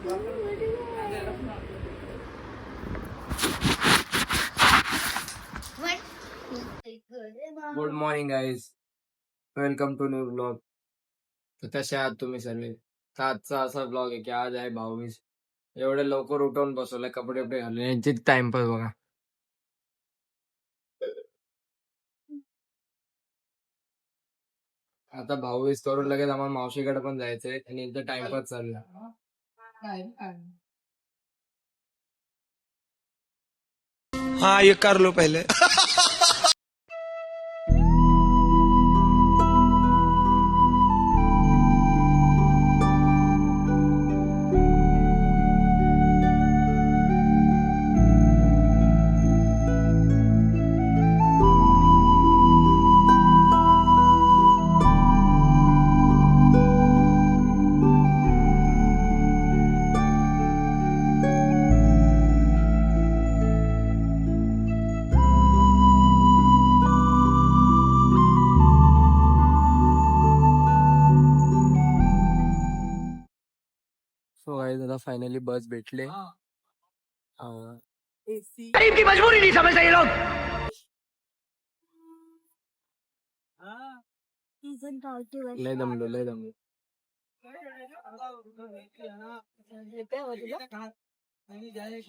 Good morning guys, welcome to new blog. तर कसे आहात तुम्ही सर्व? तर आजचा असा ब्लॉग आहे की आज आहे 22. एवढे लवकर उठवून बसवलंय, कपडे वपडे घालून, यांचे टाइमपास बघा. आता 22 करून लगेच आम्हाला मावशीकडे पण जायचंय आणि यांचा टाइमपास चालला. हाँ ये कर लो पहले. सो गाईज आता फायनली बस भेटले. गरीब की मजबूरी नहीं समझते ये लोग. लय दमलो.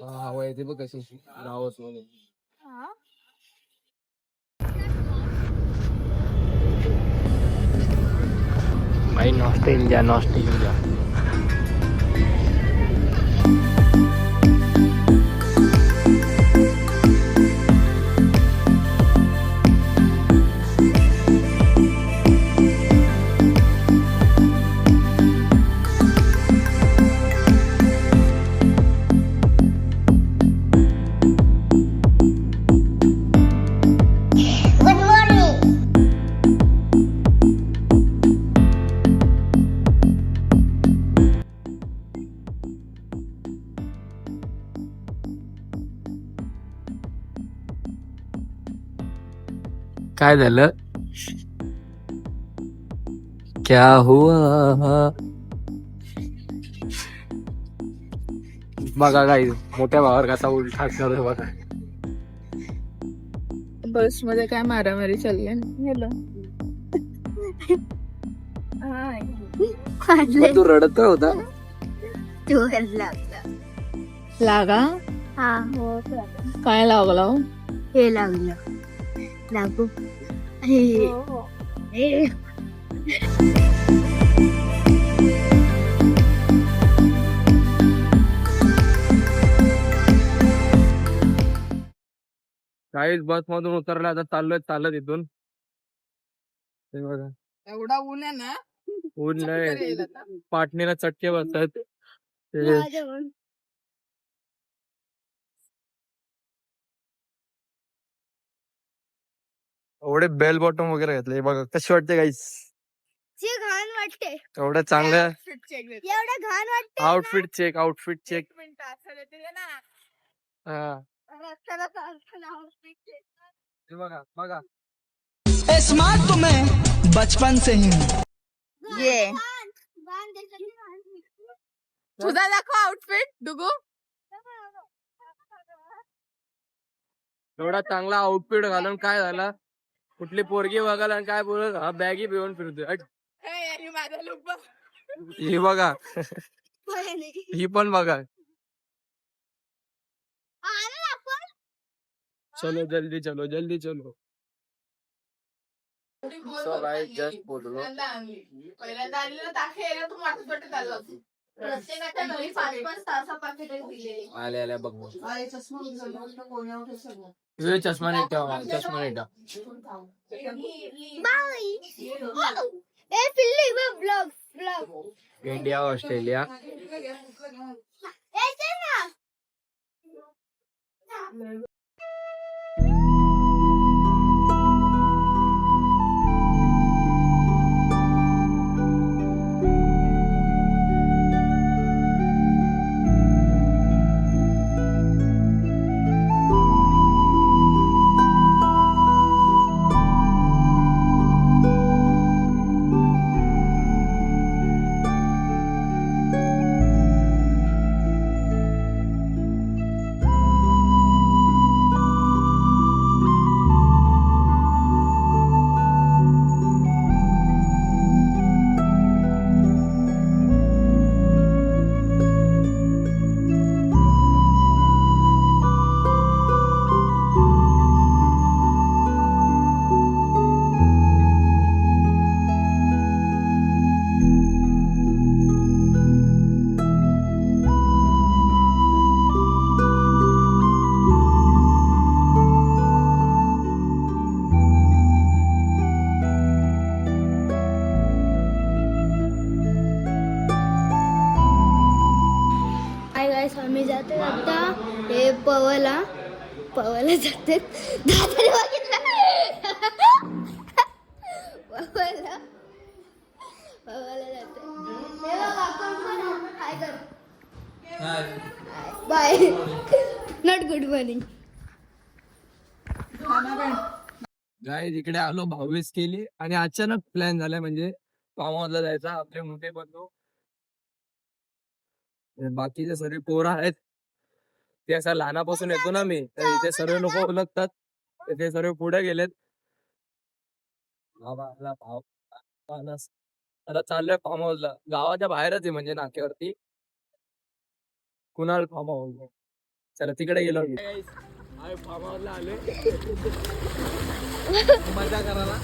हवा येते बघ कशी रावस म्हणून. भाई नॉस्टेलिया. काय झालं? क्या हुआ? बघा काही मोठ्या भावावर कसा उलटा करतो बघा. बस मध्ये काय मारामारी चालली आहे. तू रडत होता. लागा काय लागला? हे लागलं लागू. काही बस मधून उतरला, आता चालत इथून. हे बघा एवढा ऊन आहे ना, ऊन नाही, पाटणीला चटके बसतात. एवढे बेल बॉटम वगैरे घातले बघा, कशी वाटते गाईस? घाण वाटते. एवढं चांगलं एवढं घाण वाटते. Outfit check. बघा स्मार्ट तो मैं बचपन से ही हूँ. ये तुझा दाखव आउटफिट डुगू. एवढा चांगला आउटफिट घालून काय झाला, कुठली पोरगी बघायला आणि काय बोलत हा बॅगी पिऊन फिरतोय. माझा लुक बघ. ही बघा, ही पण बघा. चलो जल्दी चलो. So guys, just बोललो. पहिल्यांदा आलेलं दाखव तू वाटत आलं. प्रत्येकाच्या घरी 5-5 तासापासून दिलेली. आल्या बघ. तुझे चष्मा नाही ठेवा. India Australia. जाते आता हे पवायला जाते दादाने बघितलं पवायला जाते हे बघा, कोण कोण हाय कर bye not good morning. Guys इकडे आलो 22 केली आणि अचानक प्लॅन झालाय म्हणजे फार्म हाऊसला जायचा. आपले मोठे बंधू बाकीचे सर्व पोरं आहेत ते असं लहानापासून येतो ना मी, तर इथे सर्व लोक ओळखतात. ते सर्व पुढे गेलेत. आता चाललोय फार्म हाऊसला. गावाच्या बाहेरच आहे म्हणजे नाक्यावरती कुणाल फार्म हाऊस. चला तिकडे गेलो फार्म हाऊसला आलोय मजा करायला.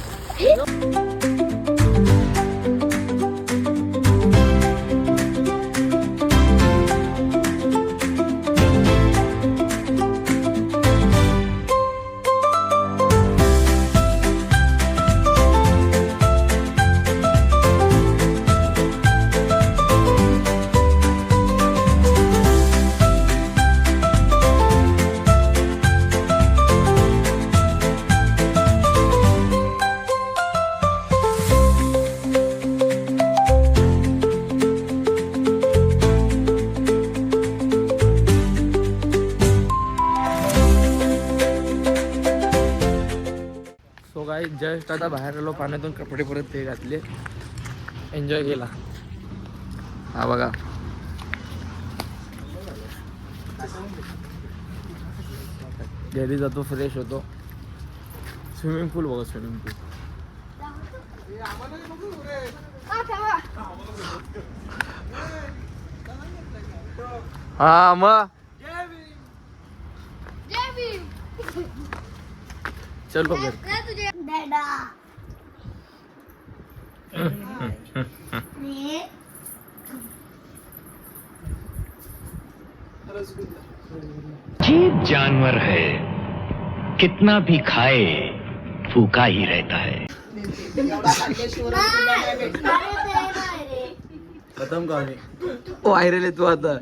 सो काही जस्ट आता बाहेर आलो पाण्यातून, कपडे परत ते घातले, एन्जॉय केला. हा बघा घरी जातो, फ्रेश होतो. स्विमिंग पूल बघा, स्विमिंग पूल. हा मग चल बघ अजीब जानवर है, कितना भी खाए भूखा ही रहता है. खतम कहाणी. व्हायरल आहे तू आता.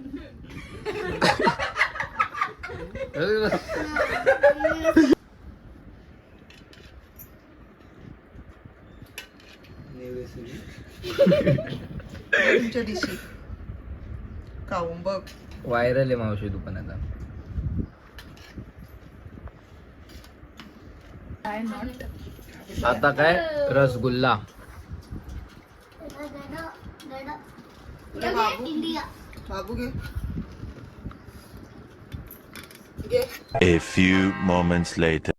व्हायरल आहे मावशी तू पण आता. आता काय rasgulla. A few moments later.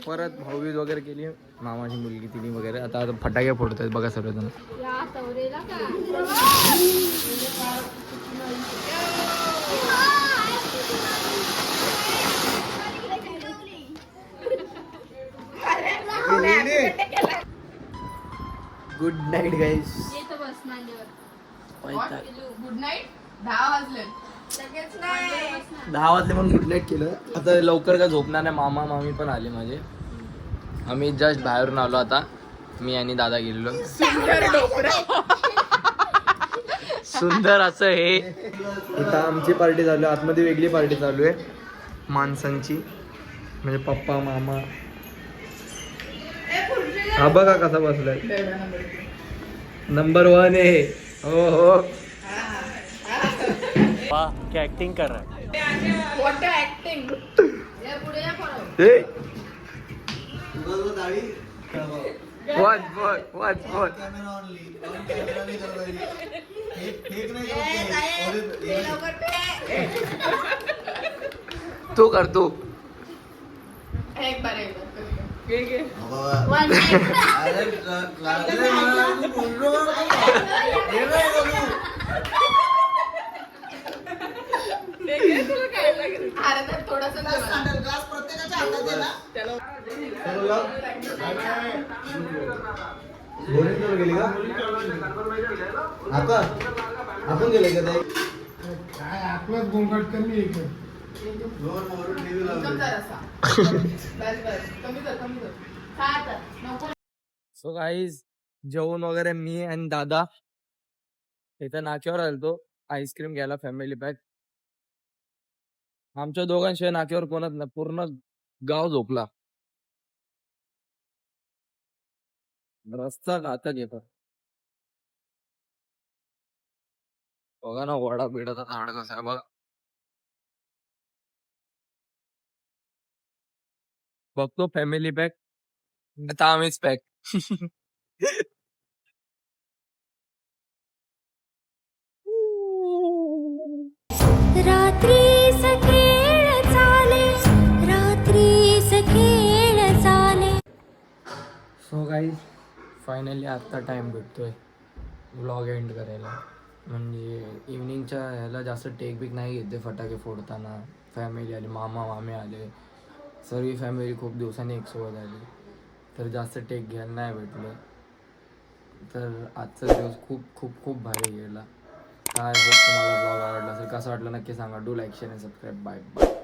परत भाऊबीज वगैरे केली, मामाची मुलगी तिने वगैरे. आता फटाके फोडत आहेत बघा सर्वजण. Good night guys. Good night. 10 वाजले. 10 वाजले म्हणून गुड नाईट केलं. आता लवकर काय झोपणार नाही. मामा मामी पण आले माझे. आम्ही जस्ट बाहेरून आलो आता, मी आणि दादा गेलेलो. सुंदर असं हे इथं आमची पार्टी चालू आहे. आतमध्ये वेगळी पार्टी चालू आहे माणसांची, म्हणजे पप्पा मामा. हा बघा कसा बसलाय, नंबर 1 आहे. हो हो वाह क्या एक्टिंग कर रहा है. What acting. तू कर तू. एक बार अरे तर थोडंसं गेली का आता आपण गेले का ताई काय आपलाच गोंगाट कमी आहे कमी कर खा आता. नको. सो गाईज जेवण वगैरे मी आणि दादा इथं नाक्यावर आलतो आईस्क्रीम घ्यायला फॅमिली पॅक. आमच्या दोघांशिवाय नाक्यावर कोणच नाही, पूर्ण गाव झोपला. रस्ता घातक येतो बघा ना, वडा बिडाचा झाड कसं आहे बघा. बघतो फॅमिली पॅक आता आम्हीच पॅक. रात्रीच खेळ चाले, रात्रीच खेळ चाले. सो गाईज फायनली आत्ता टाइम भेटतोय व्लॉग एंड करायला. म्हणजे इव्हनिंगच्या ह्याला जास्त टेक बिक नाही घेते फटाके फोडताना. फॅमिली आली, मामा मामे आले, सर्व फॅमिली खूप दिवसांनी एक सोबत आली, तर जास्त टेक घ्यायला नाही भेटलं. तर आजचा दिवस खूप खूप खूप भारी गेला. काय होप तुम्हाला ब्लॉग आवडला असेल. कसं वाटलं नक्की सांगा. डू लाईक शेअर आणि सबस्क्राईब. Bye bye.